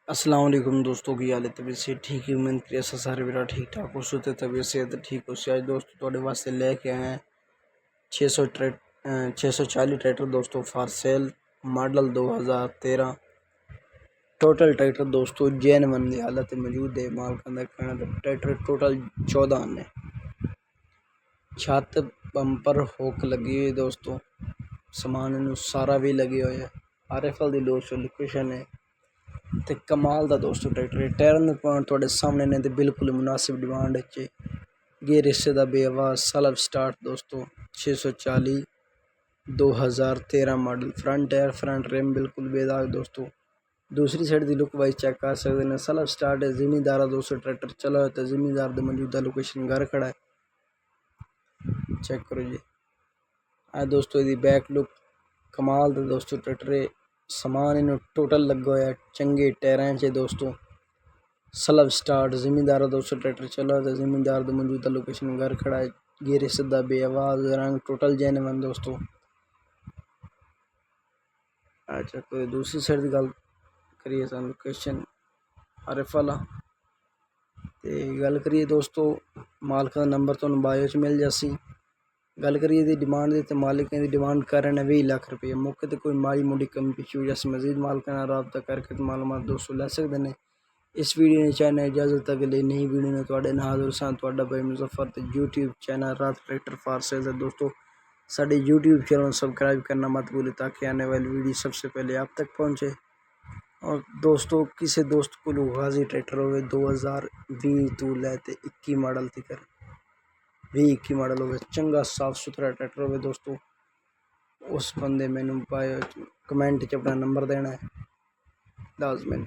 अस्सलाम वालेकुम दोस्तों की हाल है तबीयत से ठीक ही उम्मीद करिए सारे मेरा ठीक ठाक हो सोते तबीयत सेहत ठीक हो सी। आज दोस्तों थोड़े वास्ते लेके आए हैं 640 ट्रैक्टर दोस्तों for sale model 2013 total tractor दोस्तों JN1 की हालत मौजूद है। माल का कहना ट्रैक्टर टोटल 14 ने छत बंपर हुक लगी हुई दोस्तों समान सारा भी लगे हुए है। RFL की दोस्तों लोकेशन है ते कमाल दा दोस्तों ट्रैक्टर है। टायरां दे पॉइंट थोड़े सामने ने ते बिल्कुल मुनासिब डिमांड च गियर हिस्से दा बेआवाज़ सेल्फ स्टार्ट दोस्तों 640 2013 model front tyre front rim बिल्कुल बेदाग दोस्तों। दूसरी साइड की लुक वाइज चेक कर सकते हैं। सेल्फ स्टार्ट है जिमीदार दोस्तों ट्रैक्टर चला हुआ है। जिमीदार दी मौजूदा लोकेशन घर खड़ा है चेक करो जी। दोस्तों दी बैक लुक कमाल दा दोस्तों ट्रैक्टर है। समान इन टोटल लगा हुआ है चंगे टायरां च दोस्तों। सेल्फ स्टार्ट जिमीदार दोस्तों ट्रैक्टर चला हुआ है। जिमीदार दी मौजूदा लोकेशन घर खड़ा है। गियर सीधा बेआवाज़ रंग टोटल JN1 दोस्तों। अच्छा कोई दूसरी साइड की गल करिए लोकेशन RFL ते गल करिए दोस्तों मालिक का नंबर तो बायो च मिल जासी। गल करिए दी डिमांड दी तो मालिक की डिमांड कर रहे हैं 20 लाख रुपये। मौके पर कोई माड़ी मोटी कमी पिछू जैसे मजीद मालिक रबता करके तो मालूमात दोस्तों ले सकते हैं। इस वीडियो ने चाहना इजाजत तक ले नई वीडियो ने थोड़े नाल सान भाई मुजफ्फर तो यूट्यूब चैनल रात ट्रैक्टर फॉर सेल है दोस्तों। साढ़े यूट्यूब चैनल सब्सक्राइब करना मत भूलें ताकि आने वाली वीडियो सबसे पहले आप तक पहुँचे। और दोस्तों किसी दोस्त को गाजी ट्रैक्टर हो 2020 तो लैते 21 मॉडल तक 20-21 मॉडल हो चंगा साफ सुथरा ट्रैक्टर हो दोस्तों। उस बंदे मैनू कमेंट च अपना नंबर देना है लाजमी।